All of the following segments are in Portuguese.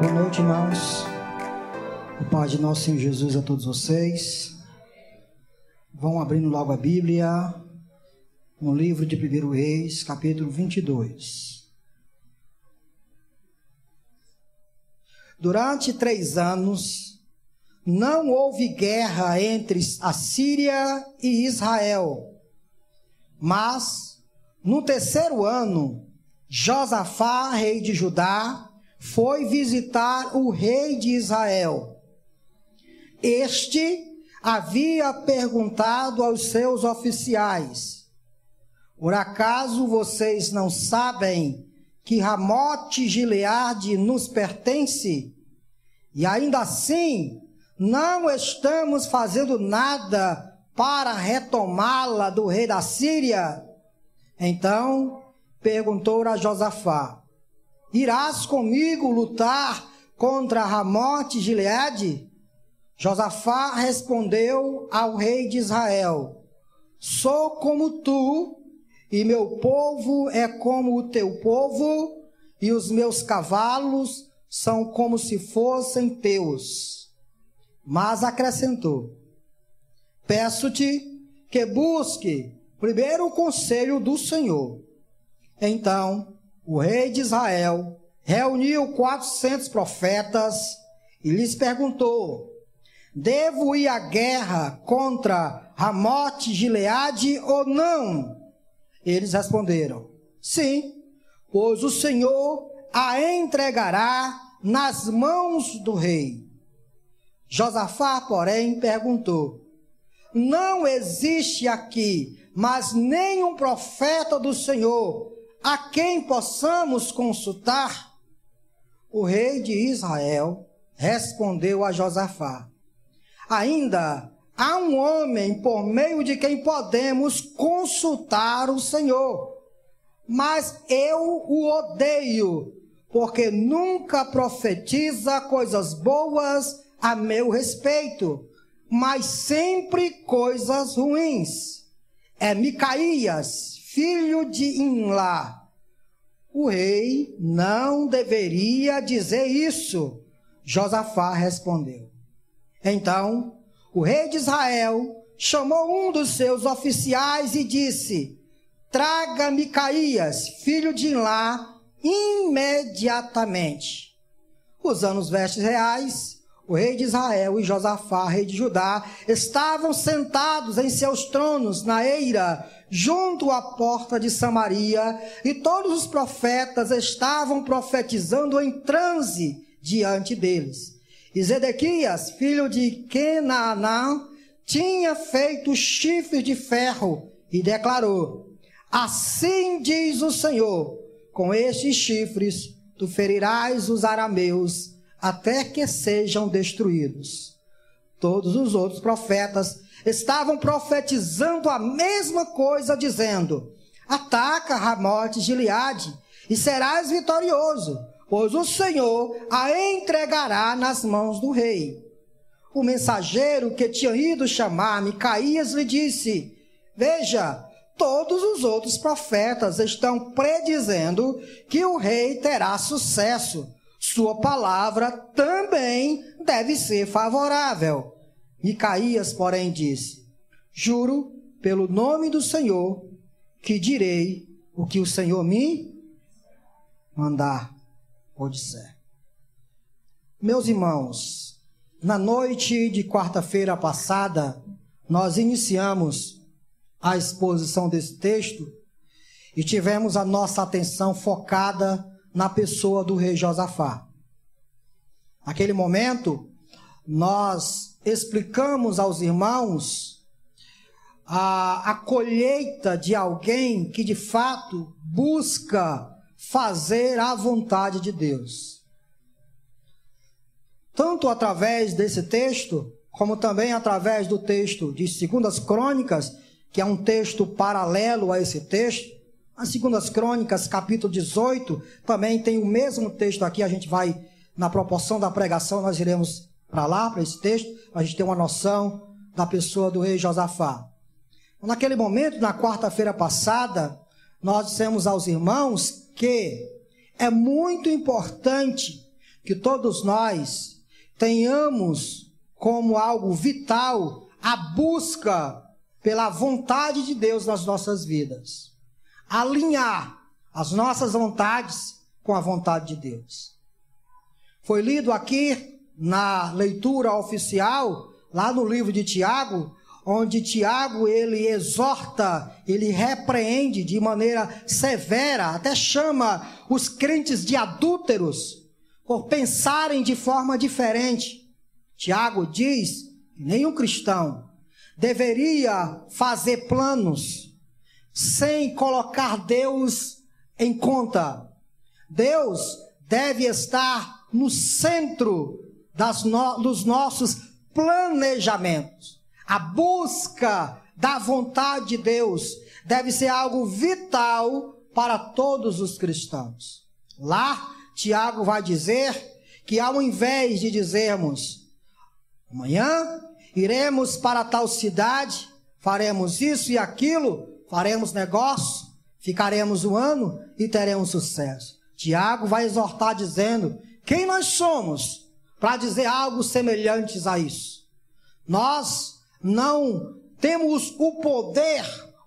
Boa noite, irmãos. O Pai de nosso Senhor Jesus a todos vocês. Vão abrindo logo a Bíblia no livro de 1 Reis, capítulo 22. Durante 3 anos, não houve guerra entre a Síria e Israel. Mas, no 3º ano, Josafá, rei de Judá, foi visitar o rei de Israel. Este havia perguntado aos seus oficiais: por acaso vocês não sabem que Ramote-Gileade nos pertence? E ainda assim, não estamos fazendo nada para retomá-la do rei da Síria? Então perguntou a Josafá: irás comigo lutar contra Ramote-Gileade? Josafá respondeu ao rei de Israel: sou como tu, e meu povo é como o teu povo, e os meus cavalos são como se fossem teus. Mas acrescentou: peço-te que busque primeiro o conselho do Senhor. Então o rei de Israel reuniu 400 profetas e lhes perguntou: devo ir à guerra contra Ramote-Gileade ou não? Eles responderam: sim, pois o Senhor a entregará nas mãos do rei. Josafá, porém, perguntou: não existe aqui mais nenhum profeta do Senhor a quem possamos consultar? O rei de Israel respondeu a Josafá: ainda há um homem por meio de quem podemos consultar o Senhor, mas eu o odeio, porque nunca profetiza coisas boas a meu respeito, mas sempre coisas ruins. É Micaías, filho de Imlá. O rei não deveria dizer isso, Josafá respondeu. Então o rei de Israel chamou um dos seus oficiais e disse: traga Micaías, filho de Imlá, imediatamente. Usando os vestes reais, o rei de Israel e Josafá, rei de Judá, estavam sentados em seus tronos na eira, junto à porta de Samaria, e todos os profetas estavam profetizando em transe diante deles. E Zedequias, filho de Kenaanã, tinha feito chifres de ferro e declarou: assim diz o Senhor, com estes chifres tu ferirás os arameus até que sejam destruídos. Todos os outros profetas estavam profetizando a mesma coisa, dizendo: ataca Ramote-Gileade e serás vitorioso, pois o Senhor a entregará nas mãos do rei. O mensageiro que tinha ido chamar Micaías lhe disse: veja, todos os outros profetas estão predizendo que o rei terá sucesso. Sua palavra também deve ser favorável. Micaías, porém, disse: juro pelo nome do Senhor que direi o que o Senhor me mandar ou disser. Meus irmãos, na noite de quarta-feira passada, nós iniciamos a exposição desse texto e tivemos a nossa atenção focada na pessoa do rei Josafá. Naquele momento, nós explicamos aos irmãos a colheita de alguém que de fato busca fazer a vontade de Deus. Tanto através desse texto, como também através do texto de 2 Crônicas, que é um texto paralelo a esse texto. As 2 Crônicas, capítulo 18, também tem o mesmo texto aqui. A gente vai, na proporção da pregação, nós iremos para lá, para esse texto, para a gente ter uma noção da pessoa do rei Josafá. Naquele momento, na quarta-feira passada, nós dissemos aos irmãos que é muito importante que todos nós tenhamos como algo vital a busca pela vontade de Deus nas nossas vidas. Alinhar as nossas vontades com a vontade de Deus. Foi lido aqui na leitura oficial, lá no livro de Tiago, onde Tiago ele exorta, ele repreende de maneira severa, até chama os crentes de adúlteros por pensarem de forma diferente. Tiago diz que nenhum cristão deveria fazer planos sem colocar Deus em conta. Deus deve estar no centro dos nossos planejamentos. A busca da vontade de Deus deve ser algo vital para todos os cristãos. Lá, Tiago vai dizer que ao invés de dizermos, amanhã iremos para tal cidade, faremos isso e aquilo, faremos negócio, ficaremos um ano e teremos sucesso. Tiago vai exortar dizendo, quem nós somos para dizer algo semelhante a isso? Nós não temos o poder,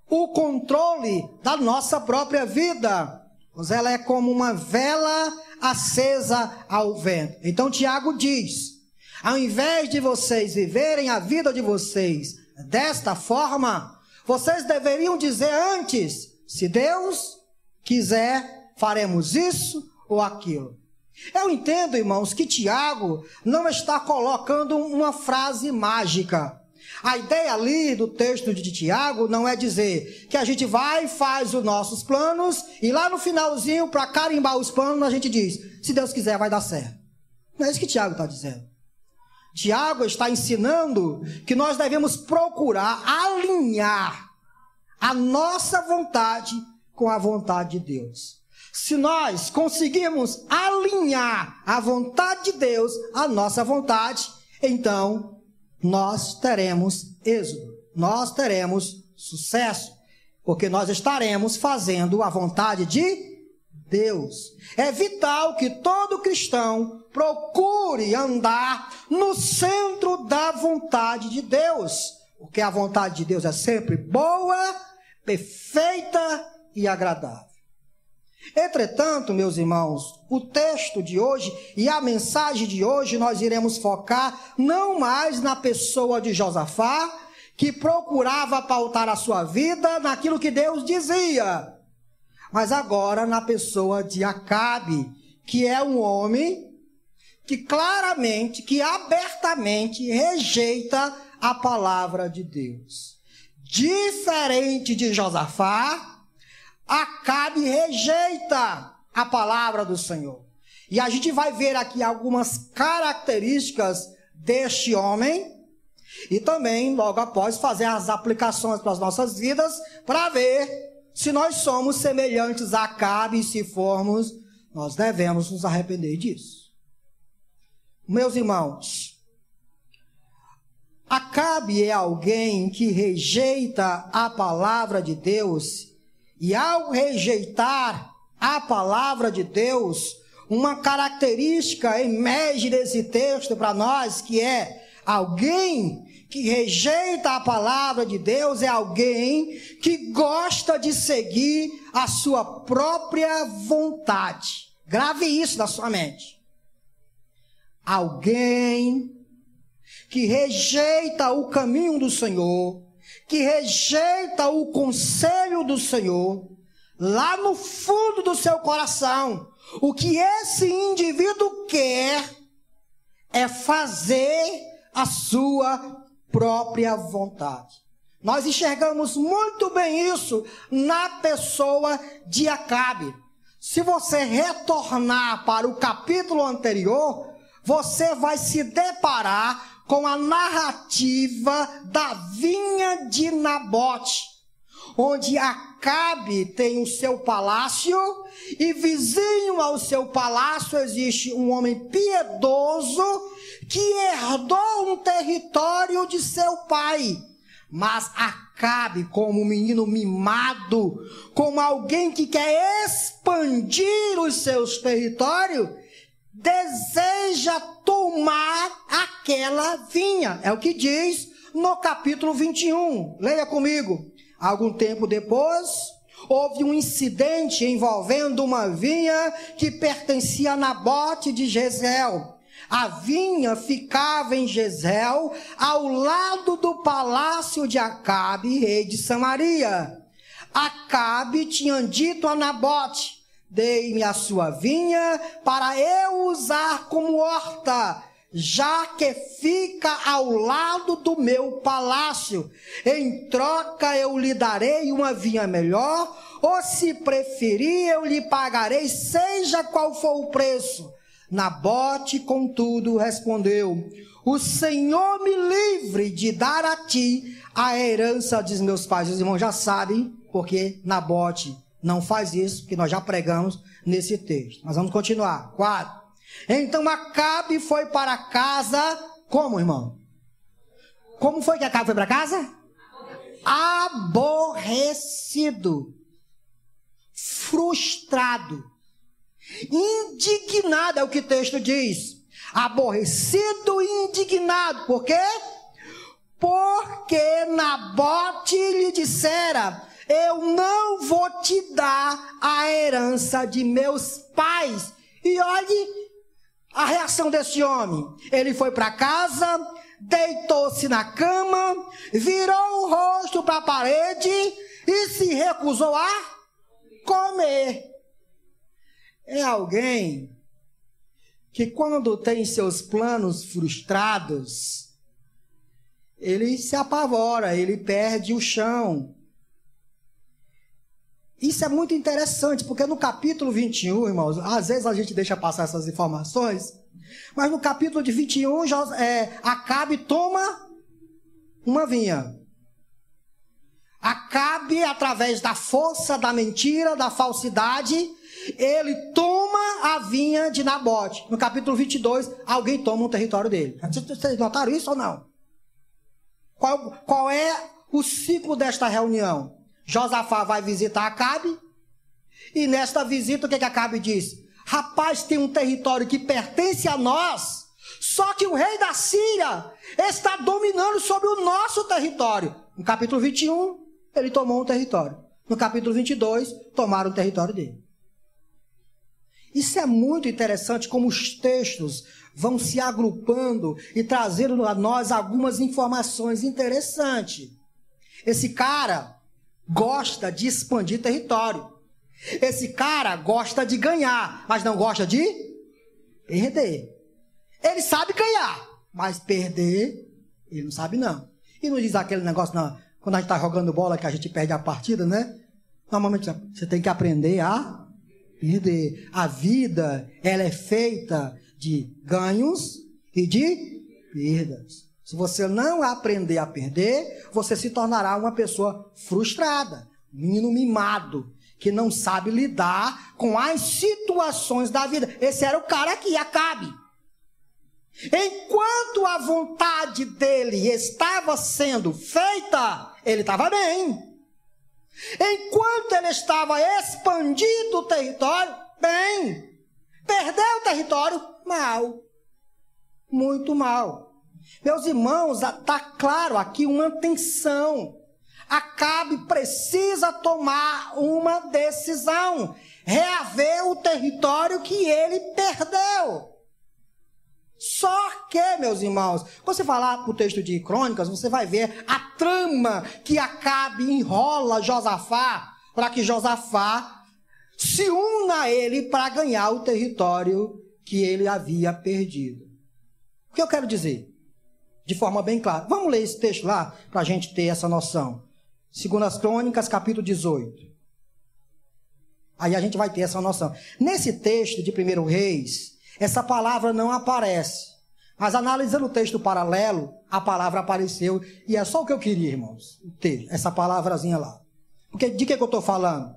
o controle da nossa própria vida, pois ela é como uma vela acesa ao vento. Então Tiago diz, ao invés de vocês viverem a vida de vocês desta forma, vocês deveriam dizer antes, se Deus quiser, faremos isso ou aquilo. Eu entendo, irmãos, que Tiago não está colocando uma frase mágica. A ideia ali do texto de Tiago não é dizer que a gente vai e faz os nossos planos e lá no finalzinho, para carimbar os planos, a gente diz, se Deus quiser vai dar certo. Não é isso que Tiago está dizendo. Tiago está ensinando que nós devemos procurar alinhar a nossa vontade com a vontade de Deus. Se nós conseguirmos alinhar a vontade de Deus à nossa vontade, então nós teremos êxito, nós teremos sucesso, porque nós estaremos fazendo a vontade de Deus. É vital que todo cristão procure andar no centro da vontade de Deus, porque a vontade de Deus é sempre boa, perfeita e agradável. Entretanto, meus irmãos, o texto de hoje e a mensagem de hoje nós iremos focar não mais na pessoa de Josafá, que procurava pautar a sua vida naquilo que Deus dizia, mas agora na pessoa de Acabe, que é um homem que claramente, que abertamente rejeita a palavra de Deus. Diferente de Josafá, Acabe rejeita a palavra do Senhor. E a gente vai ver aqui algumas características deste homem e também, logo após, fazer as aplicações para as nossas vidas para ver se nós somos semelhantes a Acabe e se formos, nós devemos nos arrepender disso. Meus irmãos, Acabe é alguém que rejeita a palavra de Deus. E ao rejeitar a palavra de Deus, uma característica emerge desse texto para nós, que é alguém que rejeita a palavra de Deus, é alguém que gosta de seguir a sua própria vontade. Grave isso na sua mente. Alguém que rejeita o caminho do Senhor, que rejeita o conselho do Senhor, lá no fundo do seu coração, o que esse indivíduo quer é fazer a sua própria vontade. Nós enxergamos muito bem isso na pessoa de Acabe. Se você retornar para o capítulo anterior, você vai se deparar com a narrativa da vinha de Nabote, onde Acabe tem o seu palácio e vizinho ao seu palácio existe um homem piedoso que herdou um território de seu pai. Mas Acabe, como um menino mimado, como alguém que quer expandir os seus territórios, deseja tomar aquela vinha. É o que diz no capítulo 21. Leia comigo. Algum tempo depois, houve um incidente envolvendo uma vinha que pertencia a Nabote de Jezreel. A vinha ficava em Jezreel, ao lado do palácio de Acabe, rei de Samaria. Acabe tinha dito a Nabote: dei-me a sua vinha para eu usar como horta, já que fica ao lado do meu palácio. Em troca eu lhe darei uma vinha melhor, ou se preferir eu lhe pagarei, seja qual for o preço. Nabote, contudo, respondeu: o Senhor me livre de dar a ti a herança dos meus pais. Os irmãos já sabem porque Nabote não faz isso, que nós já pregamos nesse texto. Mas vamos continuar. 4. Então Acabe foi para casa. Como, irmão? Como foi que Acabe foi para casa? Aborrecido, frustrado, indignado, é o que o texto diz. Aborrecido e indignado. Por quê? Porque Nabote lhe dissera: eu não vou te dar a herança de meus pais. E olhe a reação desse homem. Ele foi para casa, deitou-se na cama, virou o rosto para a parede e se recusou a comer. É alguém que, quando tem seus planos frustrados, ele se apavora, ele perde o chão. Isso é muito interessante, porque no capítulo 21, irmãos, às vezes a gente deixa passar essas informações, mas no capítulo de 21, Acabe toma uma vinha. Acabe, através da força, da mentira, da falsidade, ele toma a vinha de Nabote. No capítulo 22, alguém toma um território dele. Vocês notaram isso ou não? Qual é o ciclo desta reunião? Josafá vai visitar Acabe, e nesta visita o que Acabe diz? Rapaz, tem um território que pertence a nós, só que o rei da Síria está dominando sobre o nosso território. No capítulo 21, ele tomou um território. No capítulo 22, tomaram o território dele. Isso é muito interessante, como os textos vão se agrupando e trazendo a nós algumas informações interessantes. Esse cara gosta de expandir território. Esse cara gosta de ganhar, mas não gosta de perder. Ele sabe ganhar, mas perder, ele não sabe não. E não diz aquele negócio, não, quando a gente está jogando bola que a gente perde a partida, né? Normalmente você tem que aprender a perder. A vida, ela é feita de ganhos e de perdas. Se você não aprender a perder, você se tornará uma pessoa frustrada, um menino mimado, que não sabe lidar com as situações da vida. Esse era o cara aqui, Acabe. Enquanto a vontade dele estava sendo feita, ele estava bem. Enquanto ele estava expandindo o território, bem. Perdeu o território, mal. Muito mal. Meus irmãos, está claro aqui uma tensão. Acabe precisa tomar uma decisão. Reaver o território que ele perdeu. Só que, meus irmãos, quando você falar para o texto de Crônicas, você vai ver a trama que Acabe enrola Josafá, para que Josafá se una a ele para ganhar o território que ele havia perdido. O que eu quero dizer? De forma bem clara. Vamos ler esse texto lá, para a gente ter essa noção. 2 Crônicas, capítulo 18. Aí a gente vai ter essa noção. Nesse texto de 1 Reis, essa palavra não aparece. Mas analisando o texto paralelo, a palavra apareceu. E é só o que eu queria, irmãos. O texto, essa palavrazinha lá. Porque de que eu estou falando?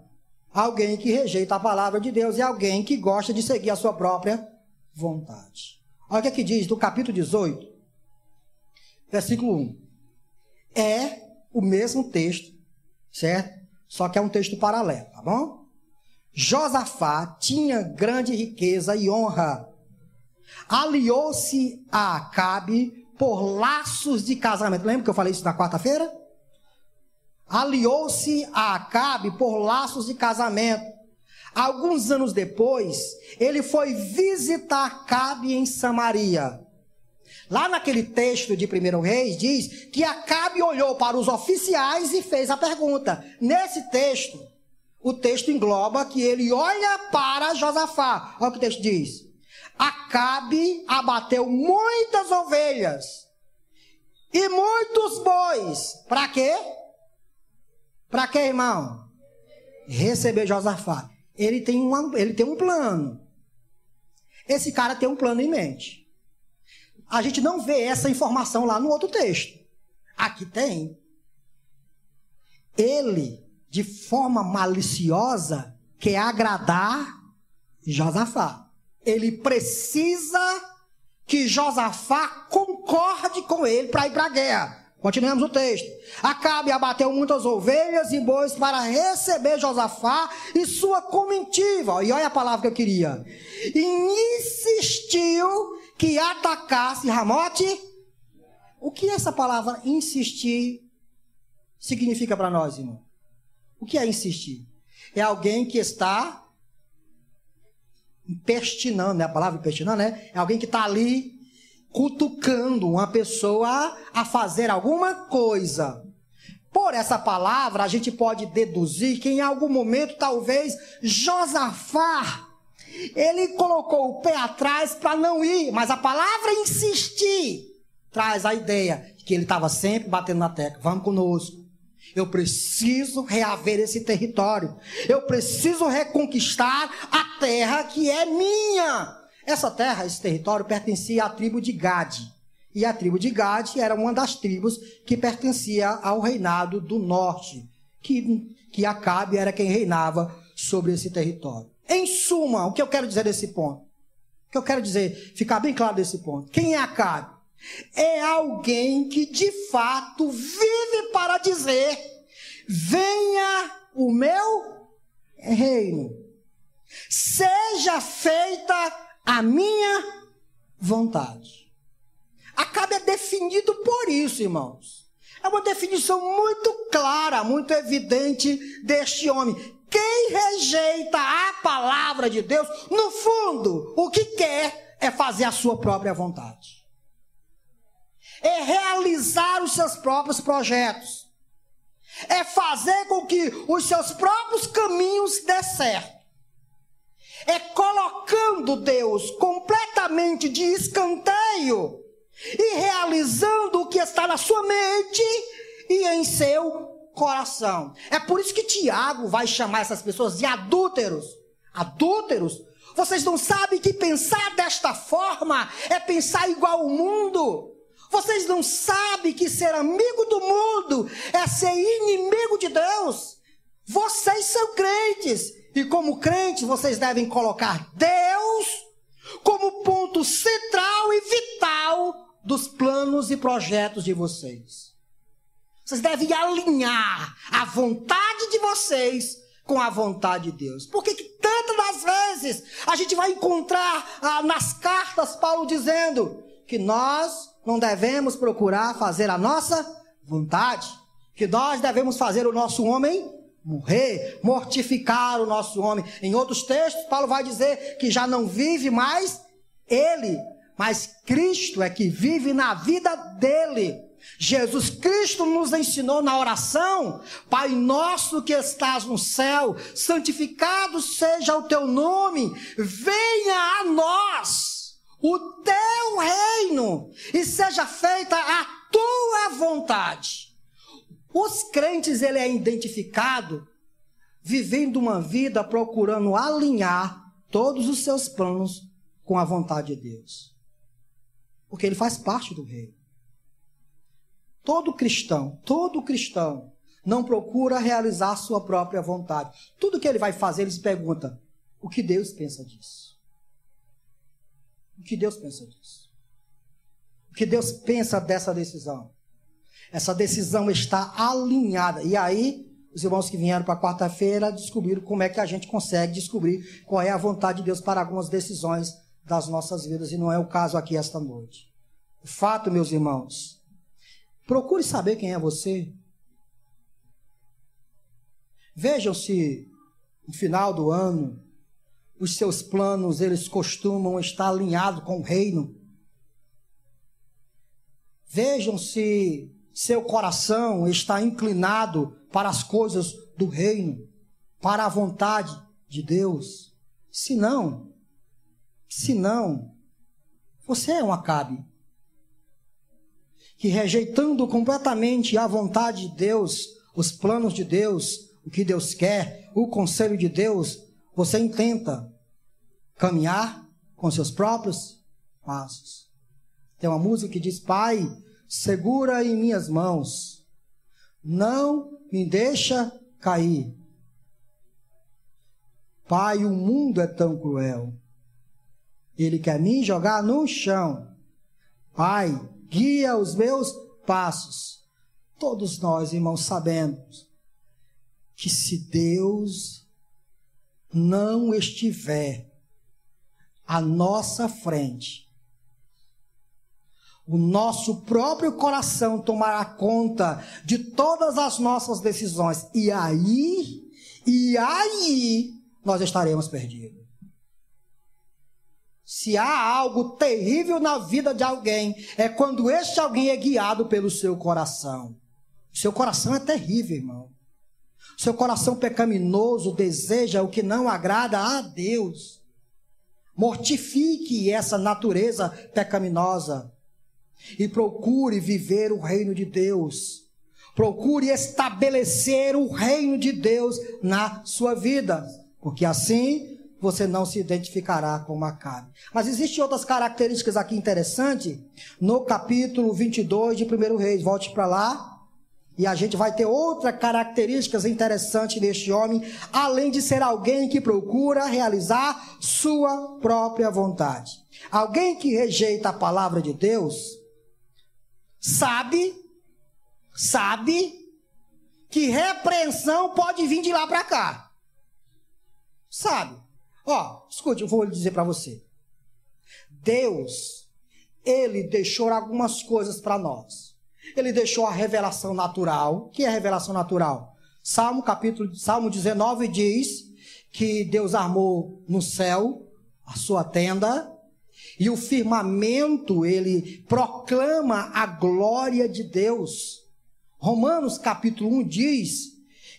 Alguém que rejeita a palavra de Deus e alguém que gosta de seguir a sua própria vontade. Olha o que aqui diz do capítulo 18, versículo 1. É o mesmo texto, certo? Só que é um texto paralelo, tá bom? Josafá tinha grande riqueza e honra, aliou-se a Acabe por laços de casamento. Lembra que eu falei isso na quarta-feira? Aliou-se a Acabe por laços de casamento. Alguns anos depois, ele foi visitar Acabe em Samaria. Lá naquele texto de 1 Reis, diz que Acabe olhou para os oficiais e fez a pergunta. Nesse texto, o texto engloba que ele olha para Josafá. Olha o que o texto diz. Acabe abateu muitas ovelhas e muitos bois. Para quê? Para quê, irmão? Receber Josafá. Ele tem um plano. Esse cara tem um plano em mente. A gente não vê essa informação lá no outro texto. Aqui tem. Ele, de forma maliciosa, quer agradar Josafá. Ele precisa que Josafá concorde com ele para ir para a guerra. Continuamos o texto. Acabe abateu muitas ovelhas e bois para receber Josafá e sua comitiva. E olha a palavra que eu queria. E insistiu que atacasse Ramote. O que essa palavra insistir significa para nós, irmão? O que é insistir? É alguém que está empestinando, né? A palavra empestinando, né? É alguém que está ali cutucando uma pessoa a fazer alguma coisa. Por essa palavra, a gente pode deduzir que em algum momento, talvez, Josafá, ele colocou o pé atrás para não ir, mas a palavra insistir traz a ideia de que ele estava sempre batendo na tecla. Vamos conosco. Eu preciso reaver esse território. Eu preciso reconquistar a terra que é minha. Essa terra, esse território, pertencia à tribo de Gade. E a tribo de Gade era uma das tribos que pertencia ao reinado do norte. Que Acabe era quem reinava sobre esse território. Em suma, o que eu quero dizer desse ponto? O que eu quero dizer, ficar bem claro desse ponto. Quem é Acabe? É alguém que de fato vive para dizer: venha o meu reino, seja feita a minha vontade. Acabe é definido por isso, irmãos. É uma definição muito clara, muito evidente deste homem. Quem rejeita a palavra de Deus, no fundo, o que quer é fazer a sua própria vontade. É realizar os seus próprios projetos. É fazer com que os seus próprios caminhos dê certo. É colocando Deus completamente de escanteio e realizando o que está na sua mente e em seu coração. É por isso que Tiago vai chamar essas pessoas de adúlteros. Adúlteros? Vocês não sabem que pensar desta forma é pensar igual ao mundo? Vocês não sabem que ser amigo do mundo é ser inimigo de Deus? Vocês são crentes. E como crentes, vocês devem colocar Deus como ponto central e vital dos planos e projetos de vocês. Vocês devem alinhar a vontade de vocês com a vontade de Deus. Por que tantas das vezes a gente vai encontrar nas cartas Paulo dizendo que nós não devemos procurar fazer a nossa vontade, que nós devemos fazer o nosso homem morrer, mortificar o nosso homem. Em outros textos, Paulo vai dizer que já não vive mais ele, mas Cristo é que vive na vida dele. Jesus Cristo nos ensinou na oração: Pai nosso que estás no céu, santificado seja o teu nome, venha a nós o teu reino e seja feita a tua vontade. Os crentes, ele é identificado vivendo uma vida procurando alinhar todos os seus planos com a vontade de Deus. Porque ele faz parte do reino. Todo cristão não procura realizar a sua própria vontade. Tudo que ele vai fazer, ele se pergunta: o que Deus pensa disso? O que Deus pensa disso? O que Deus pensa dessa decisão? Essa decisão está alinhada. E aí, os irmãos que vieram para quarta-feira descobriram como é que a gente consegue descobrir qual é a vontade de Deus para algumas decisões das nossas vidas, e não é o caso aqui esta noite. O fato, meus irmãos, procure saber quem é você. Vejam se no final do ano os seus planos, eles costumam estar alinhados com o reino. Vejam se seu coração está inclinado para as coisas do reino, para a vontade de Deus. Se não, você é um Acabe, que rejeitando completamente a vontade de Deus, os planos de Deus, o que Deus quer, o conselho de Deus, você intenta caminhar com seus próprios passos. Tem uma música que diz: Pai, segura em minhas mãos, não me deixa cair. Pai, o mundo é tão cruel, ele quer me jogar no chão. Pai, guia os meus passos. Todos nós, irmãos, sabemos que se Deus não estiver à nossa frente, o nosso próprio coração tomará conta de todas as nossas decisões. E aí nós estaremos perdidos. Se há algo terrível na vida de alguém, é quando este alguém é guiado pelo seu coração. O seu coração é terrível, irmão. O seu coração pecaminoso deseja o que não agrada a Deus. Mortifique essa natureza pecaminosa e procure viver o reino de Deus. Procure estabelecer o reino de Deus na sua vida, porque assim você não se identificará com Acabe. Mas existem outras características aqui interessantes no capítulo 22 de 1 Reis. Volte para lá. E a gente vai ter outras características interessantes neste homem, além de ser alguém que procura realizar sua própria vontade. Alguém que rejeita a palavra de Deus, sabe que repreensão pode vir de lá para cá. Sabe? Escute, eu vou dizer para você. Deus, ele deixou algumas coisas para nós. Ele deixou a revelação natural. O que é a revelação natural? Salmo 19 diz que Deus armou no céu a sua tenda, e o firmamento, ele proclama a glória de Deus. Romanos capítulo 1 diz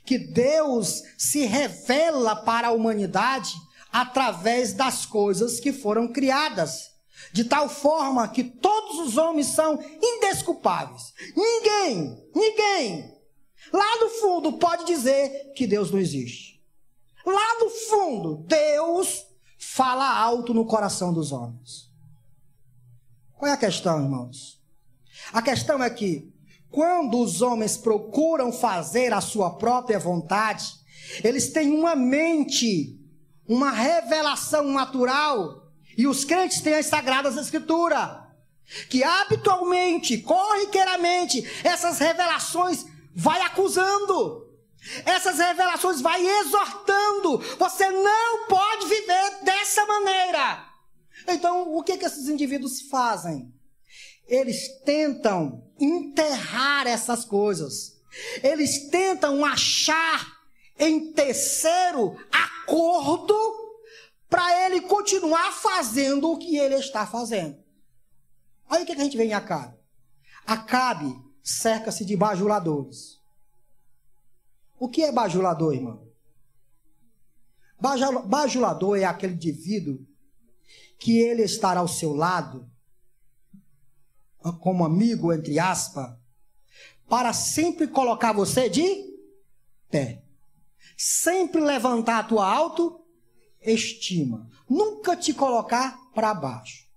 que Deus se revela para a humanidade através das coisas que foram criadas, de tal forma que todos os homens são indesculpáveis. Ninguém lá no fundo pode dizer que Deus não existe. Lá no fundo, Deus fala alto no coração dos homens. Qual é a questão, irmãos? A questão é que quando os homens procuram fazer a sua própria vontade, eles têm uma mente, uma revelação natural. E os crentes têm as Sagradas Escrituras, que habitualmente, corriqueiramente, essas revelações vai acusando, essas revelações vai exortando. Você não pode viver dessa maneira. Então, o que esses indivíduos fazem? Eles tentam enterrar essas coisas. Eles tentam achar em terceiro acordo para ele continuar fazendo o que ele está fazendo. Aí o que a gente vê em Acabe? Acabe cerca-se de bajuladores. O que é bajulador, irmão? Bajulador é aquele indivíduo que ele estará ao seu lado, como amigo, entre aspas, para sempre colocar você de pé. Sempre levantar a tua autoestima. Nunca te colocar para baixo.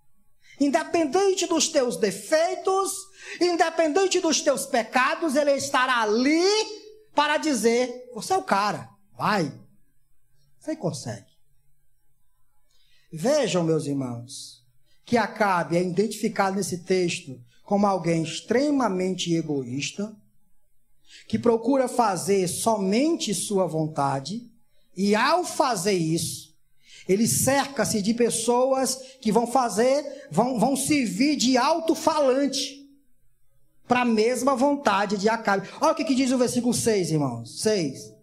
Independente dos teus defeitos, independente dos teus pecados, ele estará ali para dizer: você é o cara, vai, você consegue. Vejam, meus irmãos, que Acabe é identificado nesse texto como alguém extremamente egoísta, que procura fazer somente sua vontade, e ao fazer isso, ele cerca-se de pessoas que vão servir de alto-falante para a mesma vontade de Acabe. Olha o que diz o versículo 6, irmãos. 6.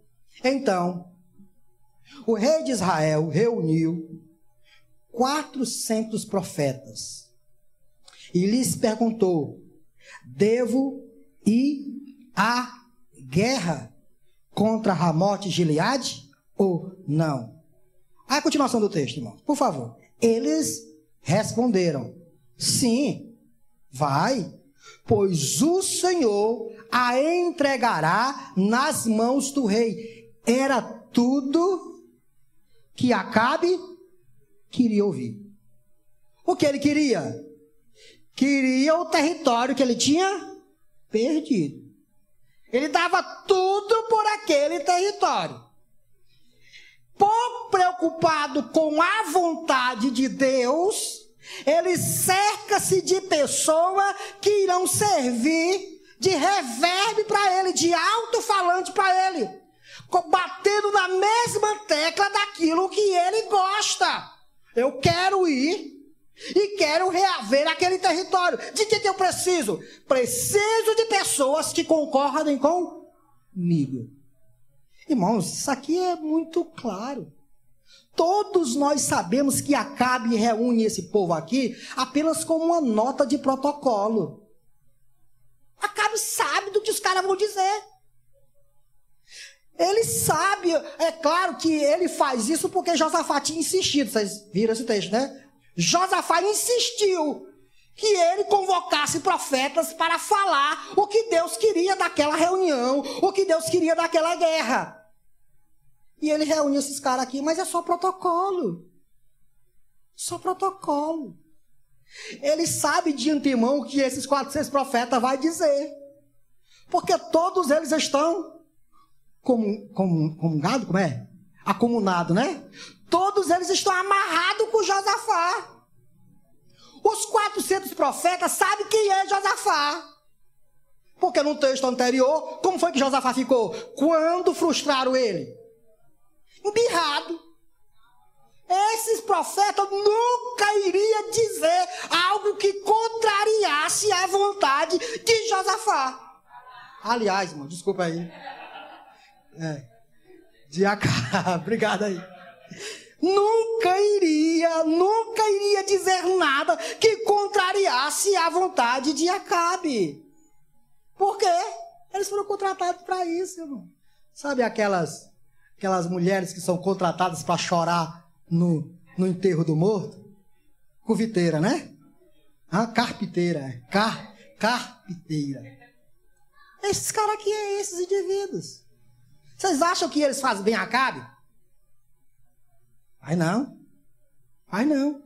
Então, o rei de Israel reuniu 400 profetas e lhes perguntou: devo ir à guerra contra Ramote Gileade ou não? A continuação do texto, irmão, por favor. Eles responderam: sim, vai, pois o Senhor a entregará nas mãos do rei. Era tudo que Acabe queria ouvir. O que ele queria? Queria o território que ele tinha perdido. Ele dava tudo por aquele território. Pouco preocupado com a vontade de Deus, ele cerca-se de pessoas que irão servir de reverb para ele, de alto-falante para ele, batendo na mesma tecla daquilo que ele gosta. Eu quero ir e quero reaver aquele território. De que eu preciso? Preciso de pessoas que concordem comigo. Irmãos, isso aqui é muito claro. Todos nós sabemos que Acabe reúne esse povo aqui apenas como uma nota de protocolo. Acabe sabe do que os caras vão dizer. Ele sabe, é claro que ele faz isso porque Josafá tinha insistido. Vocês viram esse texto, né? Josafá insistiu que ele convocasse profetas para falar o que Deus queria daquela reunião, o que Deus queria daquela guerra. E ele reúne esses caras aqui, mas é só protocolo. Só protocolo. Ele sabe de antemão o que esses 400 profetas vão dizer. Porque todos eles estão comungado, como é? Acomunado, né? Todos eles estão amarrados com Josafá. Os 400 profetas sabem quem é Josafá. Porque no texto anterior, como foi que Josafá ficou? Quando frustraram ele? Embirrado. Esses profetas nunca iriam dizer algo que contrariasse a vontade de Josafá. Aliás, irmão, desculpa aí. De Acabe, obrigado aí. Nunca iria dizer nada que contrariasse a vontade de Acabe. Por quê? Eles foram contratados para isso, irmão. Sabe aquelas mulheres que são contratadas para chorar no enterro do morto? Cuviteira, né? Carpiteira. Carpiteira. Esses caras aqui é esses indivíduos. Vocês acham que eles fazem bem a Acabe? Vai não. Vai não.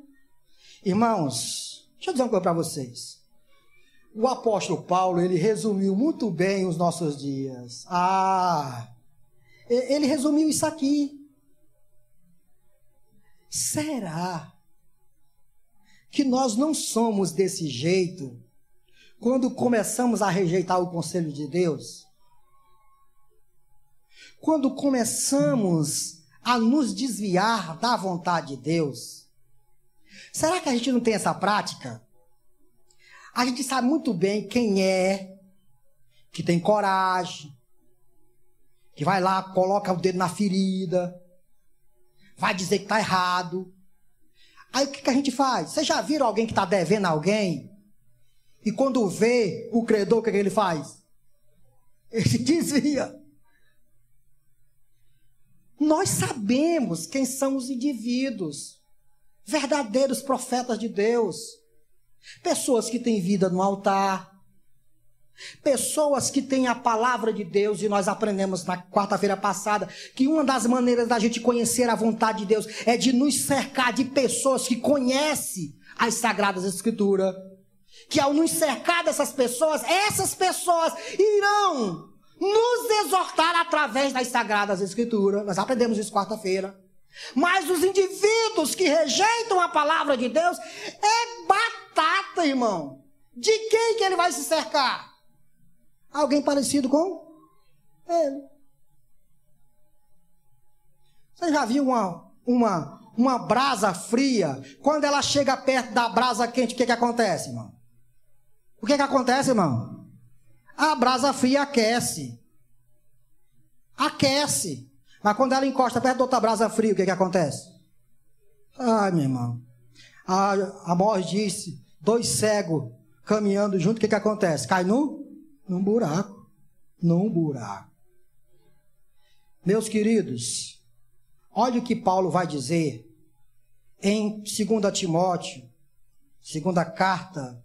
Irmãos, deixa eu dizer uma coisa para vocês. O apóstolo Paulo, ele resumiu muito bem os nossos dias. Ele resumiu isso aqui. Será que nós não somos desse jeito quando começamos a rejeitar o conselho de Deus? Quando começamos a nos desviar da vontade de Deus? Será que a gente não tem essa prática? A gente sabe muito bem quem é que tem coragem, que vai lá, coloca o dedo na ferida, vai dizer que está errado. Aí o que a gente faz? Vocês já viram alguém que está devendo a alguém? E quando vê o credor, o que ele faz? Ele se desvia. Nós sabemos quem são os indivíduos, verdadeiros profetas de Deus, pessoas que têm vida no altar, pessoas que têm a palavra de Deus, e nós aprendemos na quarta-feira passada que uma das maneiras da gente conhecer a vontade de Deus é de nos cercar de pessoas que conhecem as Sagradas Escrituras, que ao nos cercar dessas pessoas, essas pessoas irão nos exortar através das Sagradas Escrituras. Nós aprendemos isso quarta-feira. Mas os indivíduos que rejeitam a palavra de Deus é batata, irmão. De quem que ele vai se cercar? Alguém parecido com ele. Você já viu uma brasa fria, quando ela chega perto da brasa quente, o que acontece, irmão? O que acontece, irmão? A brasa fria aquece. Aquece. Mas quando ela encosta perto de outra brasa fria, o que acontece? Ai, meu irmão. A Amós disse, 2 cegos caminhando junto, o que acontece? Cai num buraco. Num buraco. Meus queridos, olha o que Paulo vai dizer em 2 Timóteo, segunda carta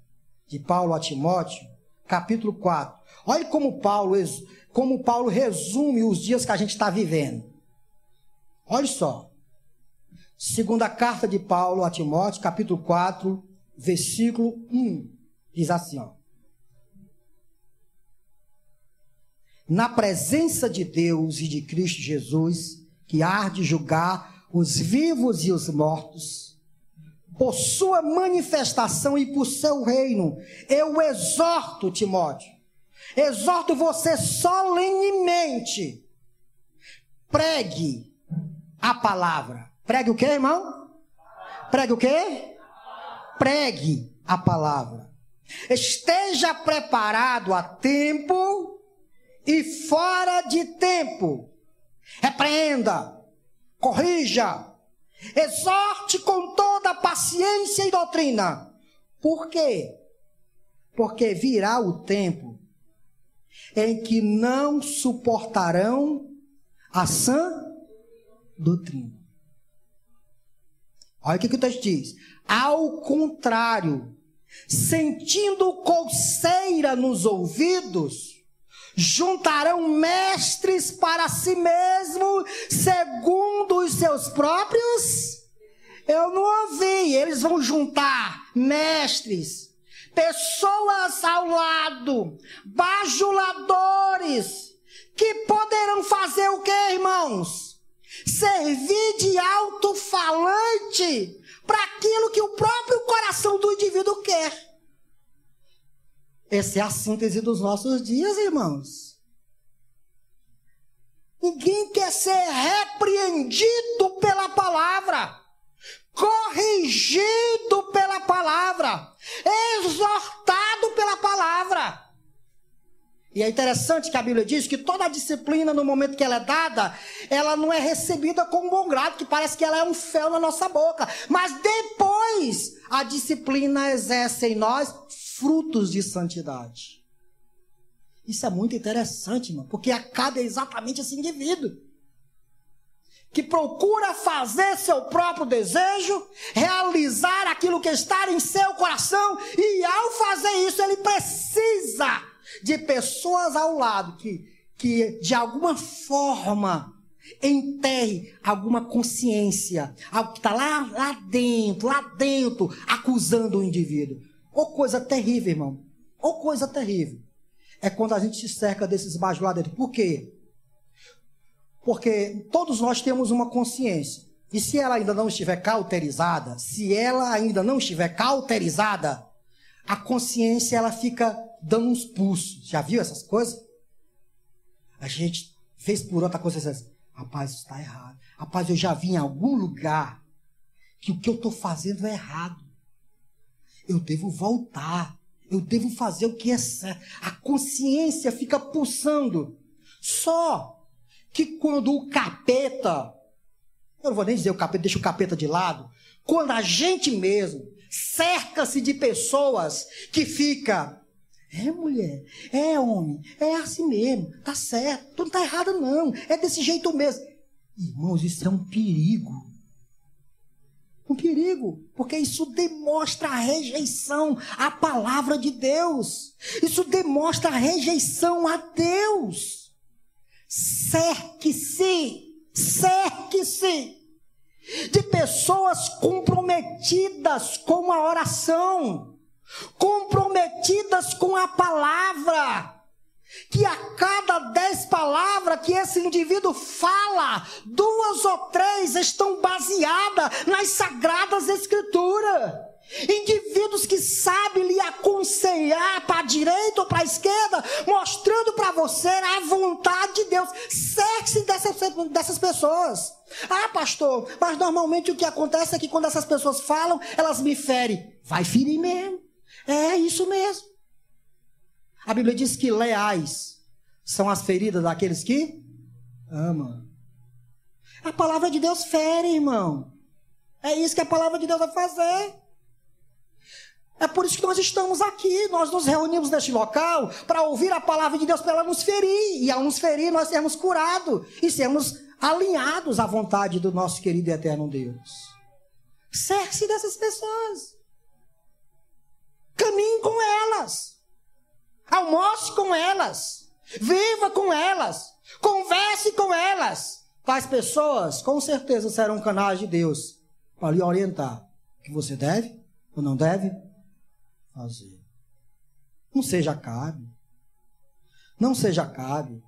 de Paulo a Timóteo, capítulo 4. Olha como Paulo resume os dias que a gente está vivendo. Olha só. Segunda carta de Paulo a Timóteo, capítulo 4, versículo 1. Diz assim, ó. Na presença de Deus e de Cristo Jesus, que há de julgar os vivos e os mortos, por sua manifestação e por seu reino, eu exorto, Timóteo, exorto você solenemente, pregue a palavra. Pregue o quê, irmão? Pregue o quê? Pregue a palavra. Esteja preparado a tempo e fora de tempo. Repreenda, corrija, exorte com toda paciência e doutrina. Por quê? Porque virá o tempo em que não suportarão a sã doutrina. Olha o que o texto diz. Ao contrário, sentindo coceira nos ouvidos, juntarão mestres para si mesmo, segundo os seus próprios. Eu não ouvi. Eles vão juntar mestres, pessoas ao lado, bajuladores, que poderão fazer o quê, irmãos? Servir de alto-falante para aquilo que o próprio coração do indivíduo quer. Essa é a síntese dos nossos dias, irmãos. Ninguém quer ser repreendido pela palavra, corrigido pela palavra, exortado pela palavra. E é interessante que a Bíblia diz que toda a disciplina, no momento que ela é dada, ela não é recebida com um bom grado, que parece que ela é um fel na nossa boca. Mas depois, a disciplina exerce em nós frutos de santidade. Isso é muito interessante, irmão, porque acaba exatamente esse indivíduo que procura fazer seu próprio desejo, realizar aquilo que está em seu coração, e ao fazer isso ele precisa de pessoas ao lado que de alguma forma enterre alguma consciência, algo que está lá dentro, acusando o indivíduo. Ou coisa terrível, irmão. Ou coisa terrível. É quando a gente se cerca desses bajuladores. Por quê? Porque todos nós temos uma consciência. E se ela ainda não estiver cauterizada, a consciência ela fica dando uns pulsos. Já viu essas coisas? A gente fez por outra coisa e diz assim, rapaz, isso está errado. Rapaz, eu já vi em algum lugar que o que eu estou fazendo é errado. Eu devo voltar. Eu devo fazer o que é certo. A consciência fica pulsando. Só que quando o capeta, eu não vou nem dizer o capeta, deixa o capeta de lado. Quando a gente mesmo cerca-se de pessoas que fica, é mulher, é homem, é assim mesmo, tá certo, tu não tá errado não, é desse jeito mesmo. Irmãos, isso é um perigo. Um perigo, porque isso demonstra a rejeição à palavra de Deus. Isso demonstra a rejeição a Deus. Cerque-se de pessoas comprometidas com a oração, comprometidas com a palavra, que a cada 10 palavras que esse indivíduo fala, 2 ou 3 estão baseadas nas Sagradas Escrituras. Indivíduos que sabem lhe aconselhar para a direita ou para a esquerda, mostrando para você a vontade de Deus. Cerque-se dessas pessoas. Ah, pastor, mas normalmente o que acontece é que quando essas pessoas falam, elas me ferem. Vai ferir mesmo. É isso mesmo. A Bíblia diz que leais são as feridas daqueles que amam. A palavra de Deus fere, irmão. É isso que a palavra de Deus vai fazer. É por isso que nós estamos aqui. Nós nos reunimos neste local para ouvir a palavra de Deus, para ela nos ferir. E ao nos ferir, nós sermos curados e sermos alinhados à vontade do nosso querido e eterno Deus. Cerque-se dessas pessoas. Caminhe com elas. Almoce com elas. Viva com elas. Converse com elas. Tais pessoas, com certeza, serão canais de Deus para lhe orientar o que você deve ou não deve fazer. Não seja cabe. Não seja cabe.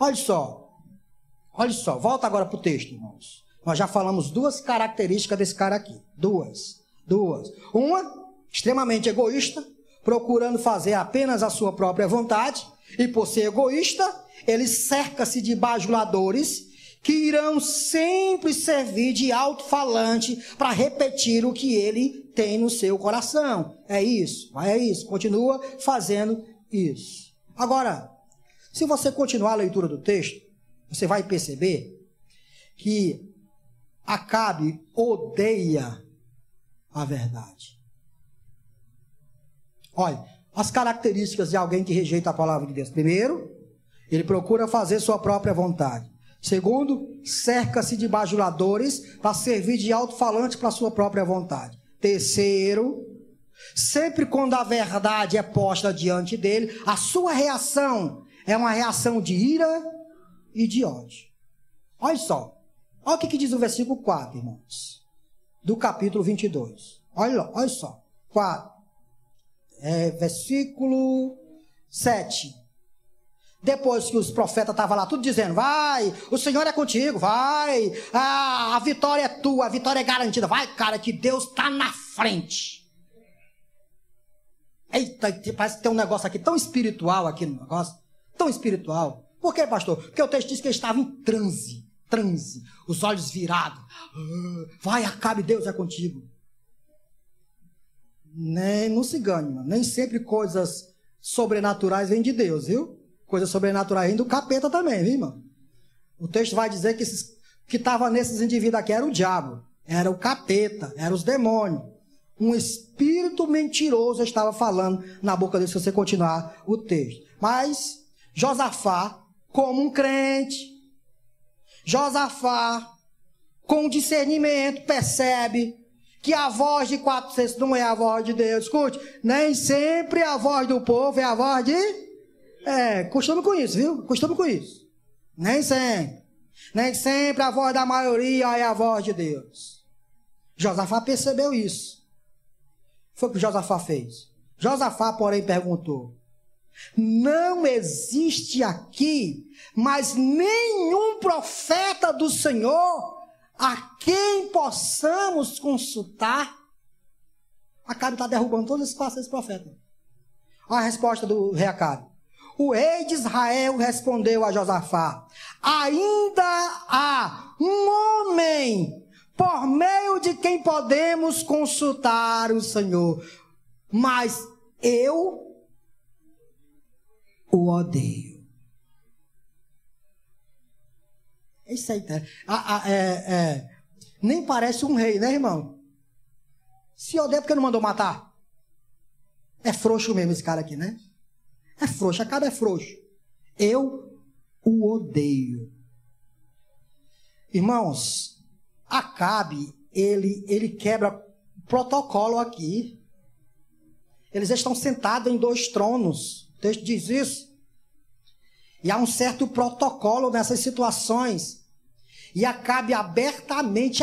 Olha só, volta agora para o texto, irmãos. Nós já falamos duas características desse cara aqui. Duas. Uma, extremamente egoísta, procurando fazer apenas a sua própria vontade. E por ser egoísta, ele cerca-se de bajuladores que irão sempre servir de alto-falante para repetir o que ele tem no seu coração. É isso, continua fazendo isso. Agora, se você continuar a leitura do texto, você vai perceber que Acabe odeia a verdade. Olha, as características de alguém que rejeita a palavra de Deus. Primeiro, ele procura fazer sua própria vontade. Segundo, cerca-se de bajuladores para servir de alto-falante para sua própria vontade. Terceiro, sempre quando a verdade é posta diante dele, a sua reação é uma reação de ira e de ódio. Olha só. Olha o que diz o versículo 4, irmãos. Do capítulo 22. Olha só. 4. Versículo 7. Depois que os profetas estavam lá tudo dizendo, vai, o Senhor é contigo, vai, a vitória é tua, a vitória é garantida, vai, cara, que Deus está na frente. Eita, parece que tem um negócio aqui tão espiritual aqui no negócio, tão espiritual. Por quê, pastor? Porque o texto diz que ele estava em transe, os olhos virados. Vai, Acabe, Deus é contigo. Não se engane, mano. Nem sempre coisas sobrenaturais vêm de Deus, viu? Coisas sobrenaturais vêm do capeta também, viu, irmão? O texto vai dizer que que estava nesses indivíduos aqui era o diabo, era o capeta, eram os demônios. Um espírito mentiroso estava falando na boca deles, se você continuar o texto. Mas Josafá, como um crente, Josafá, com discernimento, percebe que a voz de 400 não é a voz de Deus. Escute, nem sempre a voz do povo é a voz de... costume com isso, viu? Costume com isso. Nem sempre a voz da maioria é a voz de Deus. Josafá percebeu isso. Foi o que Josafá fez. Josafá, porém, perguntou: não existe aqui mais nenhum profeta do Senhor a quem possamos consultar? Acabe está derrubando todos esses profetas. Olha a resposta do rei Acabe. O rei de Israel respondeu a Josafá: ainda há um homem por meio de quem podemos consultar o Senhor, mas eu o odeio. Isso aí, nem parece um rei, né, irmão? Se odeia porque não mandou matar. É frouxo mesmo esse cara aqui, né? É frouxo, a cara é frouxo. Eu o odeio. Irmãos, Acabe, ele quebra protocolo aqui. Eles estão sentados em 2 tronos. O texto diz isso. E há um certo protocolo nessas situações. E Acabe abertamente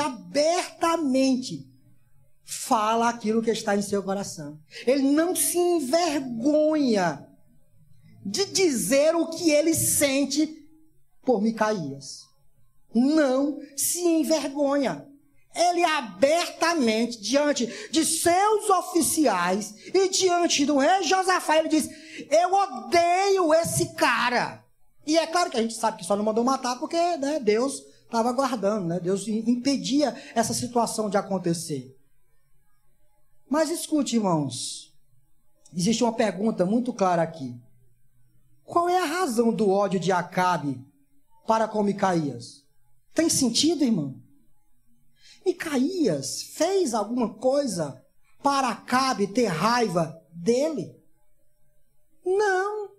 fala aquilo que está em seu coração. Ele não se envergonha de dizer o que ele sente por Micaías. Não se envergonha. ele abertamente, diante de seus oficiais e diante do rei Josafá, ele diz: eu odeio esse cara. E é claro que a gente sabe que só não mandou matar porque, né, Deus estava guardando, né? Deus impedia essa situação de acontecer. Mas escute, irmãos, existe uma pergunta muito clara aqui. Qual é a razão do ódio de Acabe para com Micaías? Tem sentido, irmão? Micaías fez alguma coisa para Acabe ter raiva dele? Não.